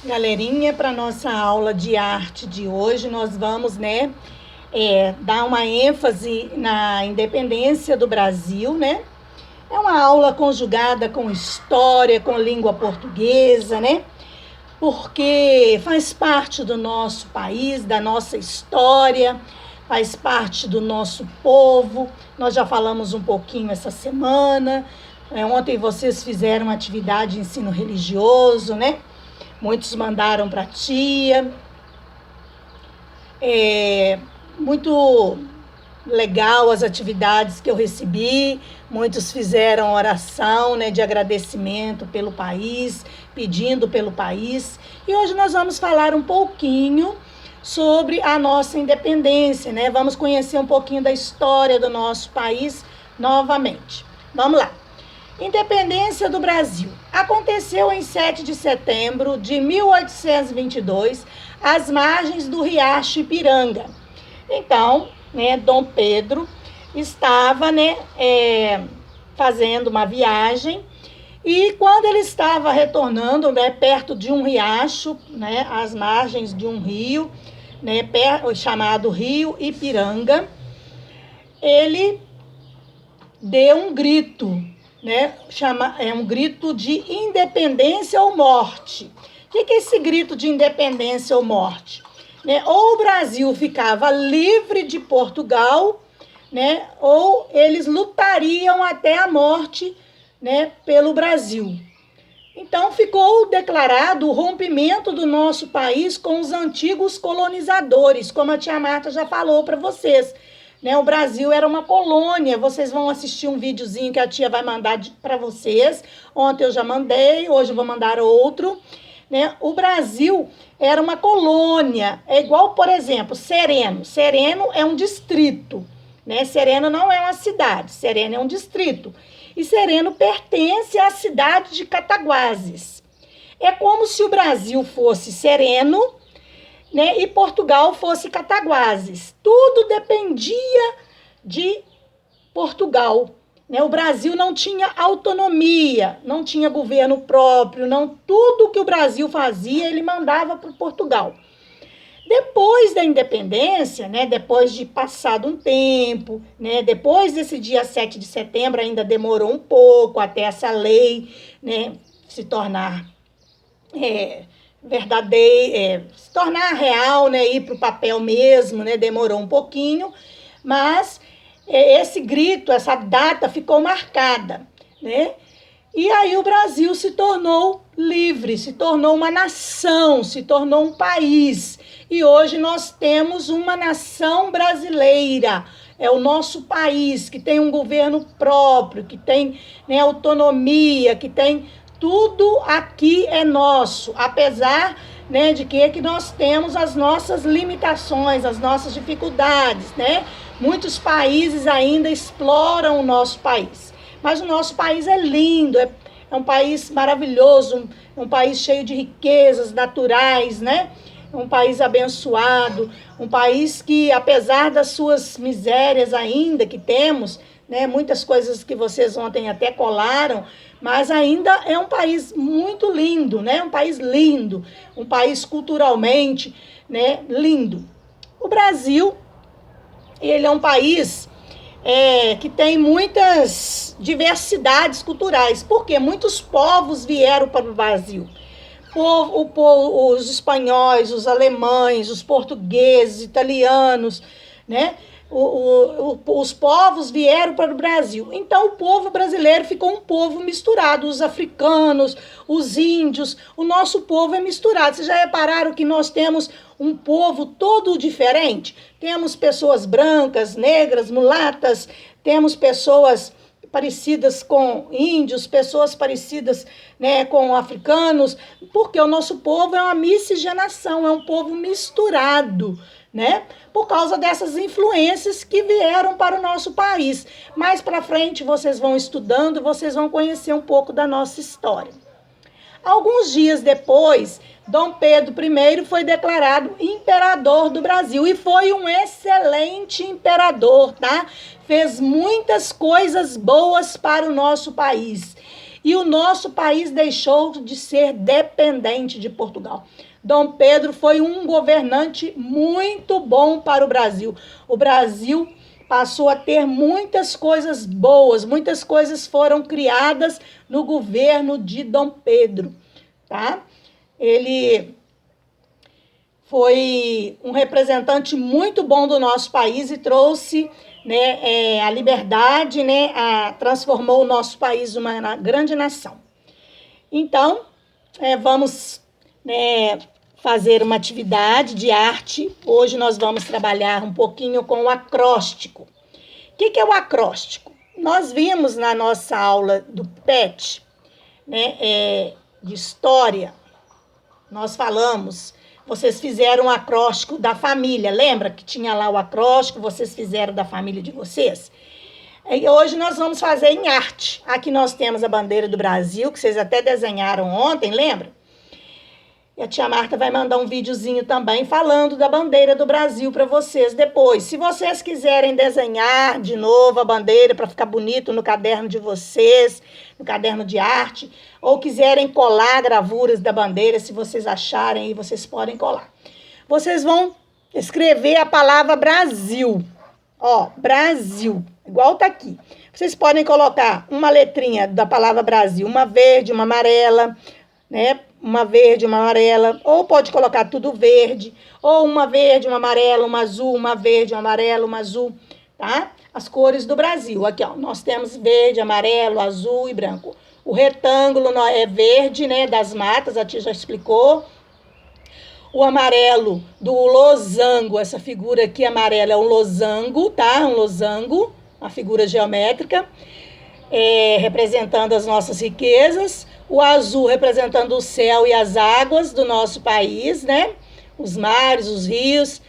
Galerinha, para nossa aula de arte de hoje, nós vamos, dar uma ênfase na independência do Brasil, né? É uma aula conjugada com história, com língua portuguesa, né? Porque faz parte do nosso país, da nossa história, faz parte do nosso povo. Nós já falamos um pouquinho essa semana. Ontem vocês fizeram uma atividade de ensino religioso, né? Muitos mandaram para a tia. Muito legal as atividades que eu recebi. Muitos fizeram oração, né, de agradecimento pelo país, pedindo pelo país. E hoje nós vamos falar um pouquinho sobre a nossa independência, né? Vamos conhecer um pouquinho da história do nosso país novamente. Vamos lá. Independência do Brasil. Aconteceu em 7 de setembro de 1822, às margens do riacho Ipiranga. Então, Dom Pedro estava, fazendo uma viagem, e quando ele estava retornando, perto de um riacho, às margens de um rio, chamado Rio Ipiranga, ele deu um grito, um grito de independência ou morte. O que é esse grito de independência ou morte? Ou o Brasil ficava livre de Portugal, ou eles lutariam até a morte, pelo Brasil. Então ficou declarado o rompimento do nosso país com os antigos colonizadores, como a tia Marta já falou para vocês. O Brasil era uma colônia. Vocês vão assistir um videozinho que a tia vai mandar para vocês. Ontem eu já mandei, hoje eu vou mandar outro. O Brasil era uma colônia. É igual, por exemplo, Sereno. Sereno é um distrito. Sereno não é uma cidade, Sereno é um distrito. E Sereno pertence à cidade de Cataguases. É como se o Brasil fosse Sereno, e Portugal fosse Cataguases. Tudo dependia de Portugal. O Brasil não tinha autonomia, não tinha governo próprio, tudo que o Brasil fazia, ele mandava para Portugal. Depois da independência, depois de passado um tempo, depois desse dia 7 de setembro, ainda demorou um pouco até essa lei, se tornar verdadeira, se tornar real, ir para o papel mesmo, demorou um pouquinho, mas esse grito, essa data ficou marcada, E aí o Brasil se tornou livre, se tornou uma nação, se tornou um país. E hoje nós temos uma nação brasileira. É o nosso país que tem um governo próprio, que tem autonomia, que tem tudo aqui é nosso, apesar de que nós temos as nossas limitações, as nossas dificuldades, Muitos países ainda exploram o nosso país. Mas o nosso país é lindo, é um país maravilhoso, um país cheio de riquezas naturais, É um país abençoado, um país que, apesar das suas misérias ainda que temos, muitas coisas que vocês ontem até colaram, mas ainda é um país muito lindo, um país lindo, um país culturalmente, lindo. O Brasil, ele é um país que tem muitas diversidades culturais, porque muitos povos vieram para o Brasil. Os espanhóis, os alemães, os portugueses, italianos, os povos vieram para o Brasil. Então, o povo brasileiro ficou um povo misturado. Os africanos, os índios, o nosso povo é misturado. Vocês já repararam que nós temos um povo todo diferente? Temos pessoas brancas, negras, mulatas, temos pessoas parecidas com índios, pessoas parecidas com africanos, porque o nosso povo é uma miscigenação, é um povo misturado, por causa dessas influências que vieram para o nosso país. Mais para frente vocês vão estudando, vocês vão conhecer um pouco da nossa história. Alguns dias depois, Dom Pedro I foi declarado imperador do Brasil e foi um excelente imperador, tá? Fez muitas coisas boas para o nosso país. e o nosso país deixou de ser dependente de Portugal. Dom Pedro foi um governante muito bom para o Brasil. O Brasil passou a ter muitas coisas boas, muitas coisas foram criadas no governo de Dom Pedro, tá? Ele foi um representante muito bom do nosso país e trouxe, né, a liberdade, né, transformou o nosso país numa grande nação. Então, vamos, né, fazer uma atividade de arte. Hoje nós vamos trabalhar um pouquinho com o acróstico. O que é o acróstico? Nós vimos na nossa aula do PET, né, de história, nós falamos, vocês fizeram um acróstico da família, lembra que tinha lá o acróstico, vocês fizeram da família de vocês? E hoje nós vamos fazer em arte. Aqui nós temos a bandeira do Brasil, que vocês até desenharam ontem, lembra? E a tia Marta vai mandar um videozinho também falando da bandeira do Brasil para vocês depois. Se vocês quiserem desenhar de novo a bandeira para ficar bonito no caderno de vocês, no caderno de arte, ou quiserem colar gravuras da bandeira, se vocês acharem aí, vocês podem colar. Vocês vão escrever a palavra Brasil. Ó, Brasil, igual tá aqui. Vocês podem colocar uma letrinha da palavra Brasil, uma verde, uma amarela, né? Uma verde, uma amarela, ou pode colocar tudo verde, ou uma verde, uma amarela, uma azul, uma verde, uma amarela, uma azul, tá? As cores do Brasil. Aqui, ó, nós temos verde, amarelo, azul e branco. O retângulo é verde, né, das matas, a tia já explicou. O amarelo do losango, essa figura aqui amarela é um losango, tá? Um losango, uma figura geométrica, representando as nossas riquezas. O azul representando o céu e as águas do nosso país, né? Os mares, os rios.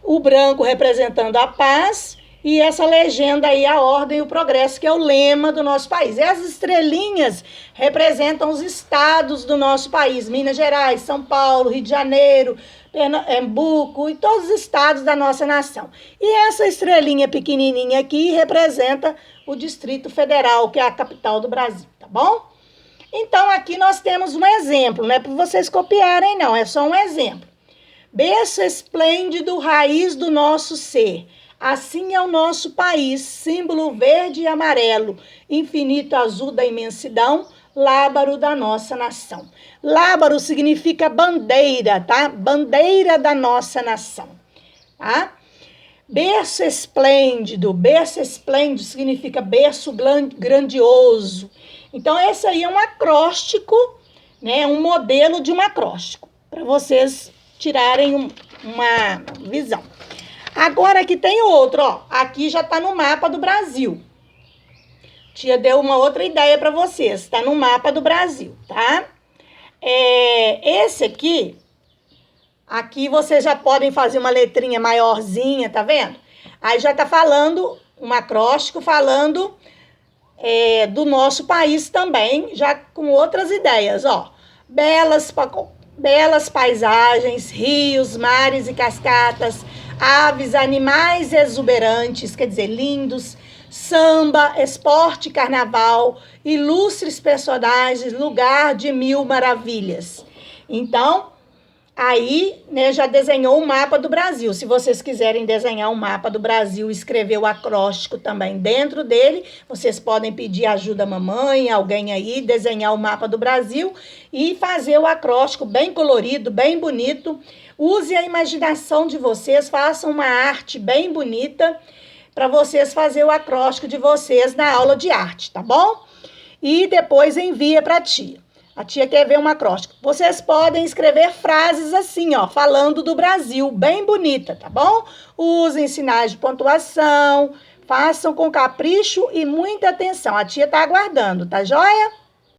O branco representando a paz. E essa legenda aí, a ordem e o progresso, que é o lema do nosso país. E as estrelinhas representam os estados do nosso país. Minas Gerais, São Paulo, Rio de Janeiro, Pernambuco e todos os estados da nossa nação. E essa estrelinha pequenininha aqui representa o Distrito Federal, que é a capital do Brasil, tá bom? Então, aqui nós temos um exemplo, não é para vocês copiarem, não, é só um exemplo. Berço esplêndido, raiz do nosso ser. Assim é o nosso país, símbolo verde e amarelo, infinito azul da imensidão, lábaro da nossa nação. Lábaro significa bandeira, tá? Bandeira da nossa nação, tá? Berço esplêndido significa berço grandioso. Então, esse aí é um acróstico, né? Um modelo de um acróstico, para vocês tirarem uma visão. Agora aqui tem outro, ó. Aqui já está no mapa do Brasil. Tia deu uma outra ideia para vocês. Está no mapa do Brasil, tá? Esse aqui vocês já podem fazer uma letrinha maiorzinha, tá vendo? Aí já está falando um acróstico falando do nosso país também, já com outras ideias, ó. Belas paisagens, rios, mares e cascatas, aves, animais exuberantes, quer dizer, lindos, samba, esporte, carnaval, ilustres personagens, lugar de mil maravilhas. Então, aí, né, já desenhou o mapa do Brasil. Se vocês quiserem desenhar um mapa do Brasil e escrever o acróstico também dentro dele, vocês podem pedir ajuda à mamãe, alguém aí, desenhar o mapa do Brasil e fazer o acróstico bem colorido, bem bonito. Use a imaginação de vocês, façam uma arte bem bonita para vocês fazer o acróstico de vocês na aula de arte, tá bom? E depois envia para a tia. A tia quer ver um acróstico. Vocês podem escrever frases assim, ó, falando do Brasil, bem bonita, tá bom? Usem sinais de pontuação, façam com capricho e muita atenção. A tia tá aguardando, tá joia?